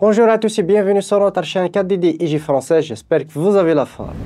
Bonjour à tous et bienvenue sur notre chaîne 4DD IJ français, j'espère que vous avez la forme.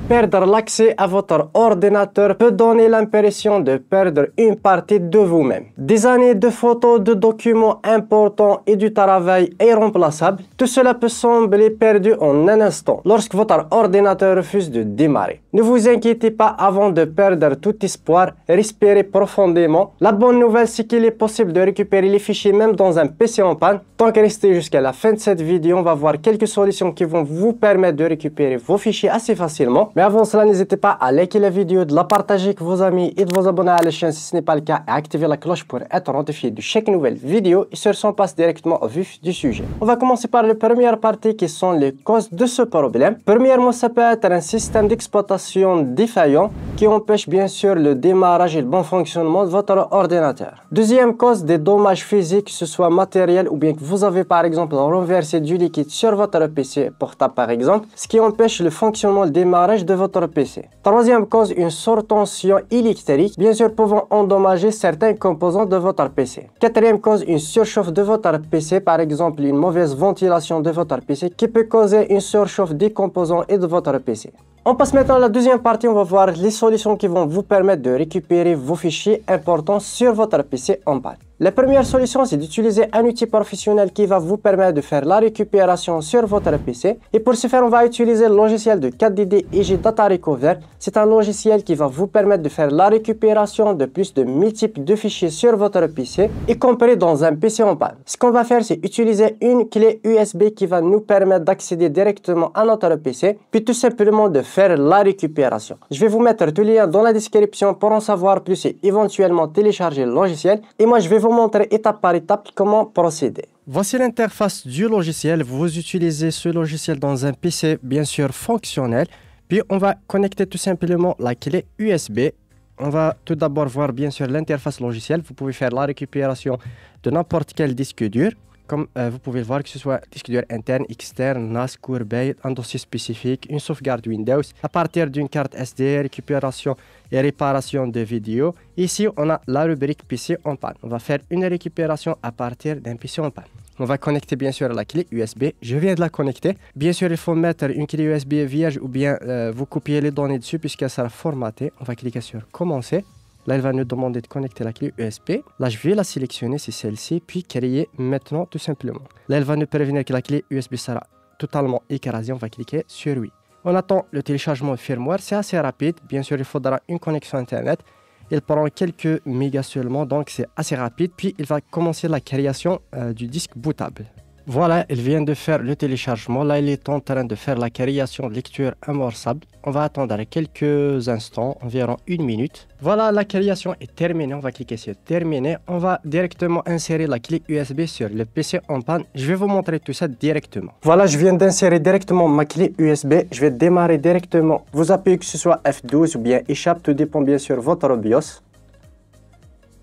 Perdre l'accès à votre ordinateur peut donner l'impression de perdre une partie de vous-même. Des années de photos, de documents importants et du travail irremplaçable, tout cela peut sembler perdu en un instant lorsque votre ordinateur refuse de démarrer. Ne vous inquiétez pas avant de perdre tout espoir, respirez profondément. La bonne nouvelle, c'est qu'il est possible de récupérer les fichiers même dans un PC en panne. Tant que restez jusqu'à la fin de cette vidéo, on va voir quelques solutions qui vont vous permettre de récupérer vos fichiers assez facilement. Mais avant cela, n'hésitez pas à liker la vidéo, de la partager avec vos amis et de vous abonner à la chaîne si ce n'est pas le cas et activer la cloche pour être notifié de chaque nouvelle vidéo. Et sur ce, on passe directement au vif du sujet. On va commencer par la première partie qui sont les causes de ce problème. Premièrement, ça peut être un système d'exploitation défaillant qui empêche bien sûr le démarrage et le bon fonctionnement de votre ordinateur. Deuxième cause, des dommages physiques, que ce soit matériel ou bien que vous avez par exemple renversé du liquide sur votre PC portable par exemple, ce qui empêche le fonctionnement et le démarrage de votre PC. Troisième cause, une surtension électrique, bien sûr pouvant endommager certains composants de votre PC. Quatrième cause, une surchauffe de votre PC, par exemple une mauvaise ventilation de votre PC qui peut causer une surchauffe des composants et de votre PC. On passe maintenant à la deuxième partie, on va voir les solutions qui vont vous permettre de récupérer vos fichiers importants sur votre PC en panne. La première solution, c'est d'utiliser un outil professionnel qui va vous permettre de faire la récupération sur votre PC. Et pour ce faire, on va utiliser le logiciel de 4DD IJ Data Recover. C'est un logiciel qui va vous permettre de faire la récupération de plus de multiples de fichiers sur votre PC, y compris dans un PC en panne. Ce qu'on va faire, c'est utiliser une clé USB qui va nous permettre d'accéder directement à notre PC, puis tout simplement de faire la récupération. Je vais vous mettre tous les liens dans la description pour en savoir plus et éventuellement télécharger le logiciel. Et moi, je vais vous montrer étape par étape comment procéder. Voici l'interface du logiciel. Vous utilisez ce logiciel dans un PC bien sûr fonctionnel. Puis on va connecter tout simplement la clé USB. On va tout d'abord voir bien sûr l'interface logicielle. Vous pouvez faire la récupération de n'importe quel disque dur. Comme vous pouvez le voir, que ce soit disque dur interne, externe, NAS, courbet, un dossier spécifique, une sauvegarde Windows, à partir d'une carte SD, récupération et réparation de vidéos. Ici, on a la rubrique PC en panne. On va faire une récupération à partir d'un PC en panne. On va connecter bien sûr la clé USB. Je viens de la connecter. Bien sûr, il faut mettre une clé USB vierge ou bien vous copiez les données dessus puisqu'elle sera formatée. On va cliquer sur Commencer. Là, elle va nous demander de connecter la clé USB. Là, je vais la sélectionner, c'est celle-ci, puis créer maintenant tout simplement. Là, elle va nous prévenir que la clé USB sera totalement écrasée. On va cliquer sur oui. On attend le téléchargement firmware, c'est assez rapide. Bien sûr, il faudra une connexion Internet. Il prend quelques mégas seulement, donc c'est assez rapide. Puis, il va commencer la création du disque bootable. Voilà, il vient de faire le téléchargement. Là, il est en train de faire la création de lecture amorçable. On va attendre quelques instants, environ une minute. Voilà, la création est terminée. On va cliquer sur Terminer. On va directement insérer la clé USB sur le PC en panne. Je vais vous montrer tout ça directement. Voilà, je viens d'insérer directement ma clé USB. Je vais démarrer directement. Vous appuyez que ce soit F12 ou bien échappe, tout dépend bien sûr de votre BIOS.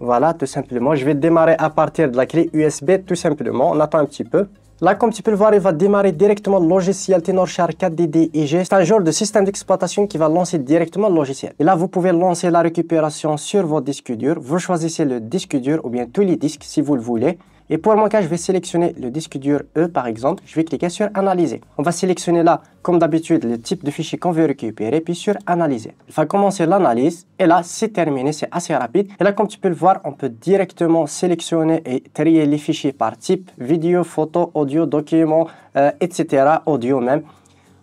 Voilà, tout simplement. Je vais démarrer à partir de la clé USB, tout simplement. On attend un petit peu. Là, comme tu peux le voir, il va démarrer directement le logiciel Tenorshare 4DD IJ. C'est un genre de système d'exploitation qui va lancer directement le logiciel. Et là, vous pouvez lancer la récupération sur votre disque dur. Vous choisissez le disque dur ou bien tous les disques si vous le voulez. Et pour mon cas, je vais sélectionner le disque dur E par exemple. Je vais cliquer sur Analyser. On va sélectionner là, comme d'habitude, le type de fichier qu'on veut récupérer, puis sur Analyser. Il va commencer l'analyse. Et là, c'est terminé, c'est assez rapide. Et là, comme tu peux le voir, on peut directement sélectionner et trier les fichiers par type, vidéo, photo, audio, document, etc. Audio même.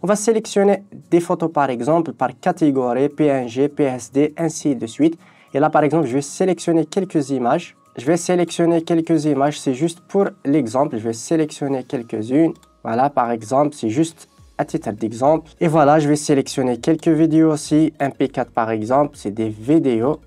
On va sélectionner des photos par exemple, par catégorie, PNG, PSD, ainsi de suite. Et là, par exemple, je vais sélectionner quelques images. Je vais sélectionner quelques images, c'est juste pour l'exemple. Je vais sélectionner quelques-unes. Voilà, par exemple, c'est juste à titre d'exemple. Et voilà, je vais sélectionner quelques vidéos aussi. MP4 par exemple, c'est des vidéos.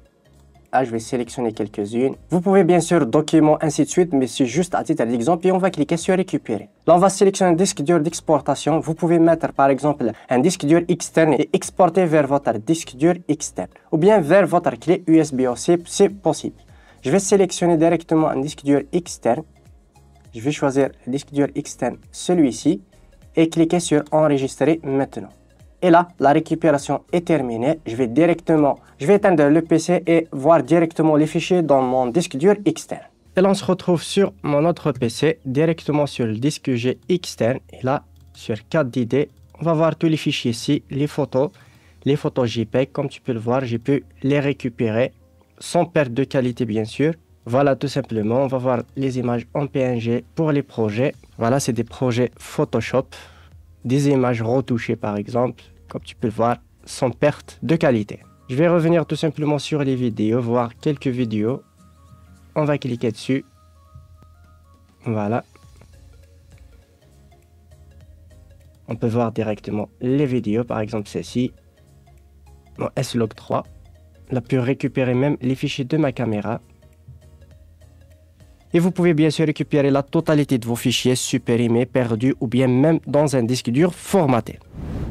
Là, je vais sélectionner quelques-unes. Vous pouvez bien sûr document, ainsi de suite, mais c'est juste à titre d'exemple. Et on va cliquer sur Récupérer. Là, on va sélectionner un disque dur d'exportation. Vous pouvez mettre par exemple un disque dur externe et exporter vers votre disque dur externe. Ou bien vers votre clé USB aussi, c'est possible. Je vais sélectionner directement un disque dur externe. Je vais choisir le disque dur externe, celui-ci, et cliquer sur Enregistrer maintenant. Et là, la récupération est terminée. Je vais éteindre le PC et voir directement les fichiers dans mon disque dur externe. Et là, on se retrouve sur mon autre PC, directement sur le disque G externe. Et là, sur carte d'idées, on va voir tous les fichiers ici, les photos JPEG. Comme tu peux le voir, j'ai pu les récupérer sans perte de qualité, bien sûr. Voilà, tout simplement, on va voir les images en PNG pour les projets. Voilà, c'est des projets Photoshop, des images retouchées par exemple, comme tu peux le voir, sans perte de qualité. Je vais revenir tout simplement sur les vidéos, voir quelques vidéos. On va cliquer dessus. Voilà. On peut voir directement les vidéos, par exemple celle-ci. Mon S-Log 3. On a pu récupérer même les fichiers de ma caméra. Et vous pouvez bien sûr récupérer la totalité de vos fichiers supprimés, perdus ou bien même dans un disque dur formaté.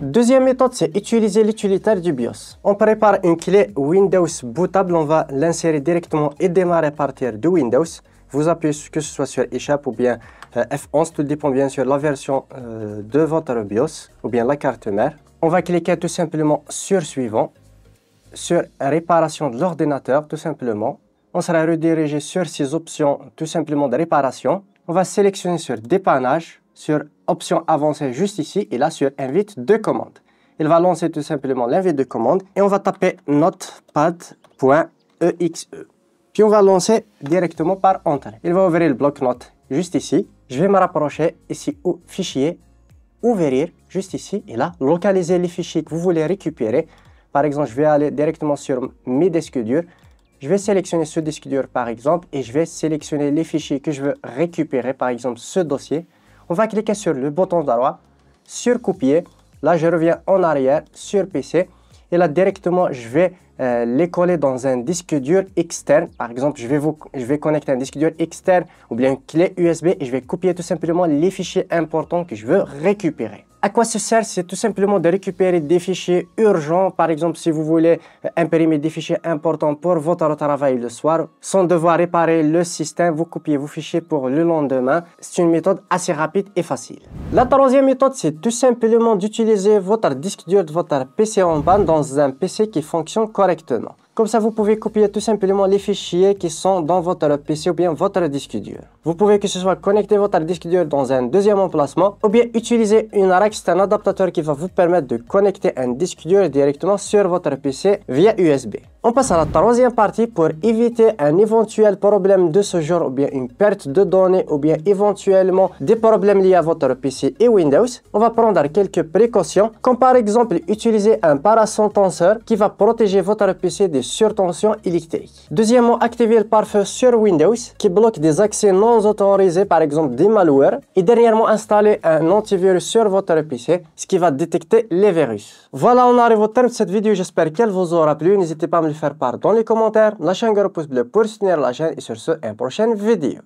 Deuxième méthode, c'est utiliser l'utilitaire du BIOS. On prépare une clé Windows bootable, on va l'insérer directement et démarrer à partir de Windows. Vous appuyez que ce soit sur Échappe ou bien F11, tout dépend bien sûr de la version de votre BIOS ou bien la carte mère. On va cliquer tout simplement sur Suivant, sur Réparation de l'ordinateur tout simplement. On sera redirigé sur ces options tout simplement de réparation. On va sélectionner sur Dépannage, sur Options avancées juste ici et là sur Invite de commande. Il va lancer tout simplement l'invite de commande et on va taper notepad.exe. Puis on va lancer directement par Enter. Il va ouvrir le bloc-notes juste ici. Je vais me rapprocher ici au Fichier, Ouvrir juste ici et là, localiser les fichiers que vous voulez récupérer. Par exemple, je vais aller directement sur mes disques durs. Je vais sélectionner ce disque dur par exemple et je vais sélectionner les fichiers que je veux récupérer, par exemple ce dossier. On va cliquer sur le bouton droit, sur Copier. Là, je reviens en arrière sur PC et là directement, je vais les coller dans un disque dur externe. Par exemple, je vais connecter un disque dur externe ou bien une clé USB et je vais copier tout simplement les fichiers importants que je veux récupérer. À quoi ça sert? C'est tout simplement de récupérer des fichiers urgents. Par exemple, si vous voulez imprimer des fichiers importants pour votre travail le soir, sans devoir réparer le système, vous copiez vos fichiers pour le lendemain. C'est une méthode assez rapide et facile. La troisième méthode, c'est tout simplement d'utiliser votre disque dur de votre PC en panne dans un PC qui fonctionne correctement. Comme ça, vous pouvez copier tout simplement les fichiers qui sont dans votre PC ou bien votre disque dur. Vous pouvez que ce soit connecter votre disque dur dans un deuxième emplacement ou bien utiliser une rack, c'est un adaptateur qui va vous permettre de connecter un disque dur directement sur votre PC via USB. On passe à la troisième partie pour éviter un éventuel problème de ce genre ou bien une perte de données ou bien éventuellement des problèmes liés à votre PC et Windows. On va prendre quelques précautions comme par exemple utiliser un parasol-tenseur qui va protéger votre PC des surtensions électriques. Deuxièmement, activer le pare-feu sur Windows qui bloque des accès non autorisés, par exemple des malwares. Et dernièrement, installer un antivirus sur votre PC, ce qui va détecter les virus. Voilà, on arrive au terme de cette vidéo. J'espère qu'elle vous aura plu. N'hésitez pas à me le faire part dans les commentaires. Lâchez un gros pouce bleu pour soutenir la chaîne et sur ce, à une prochaine vidéo.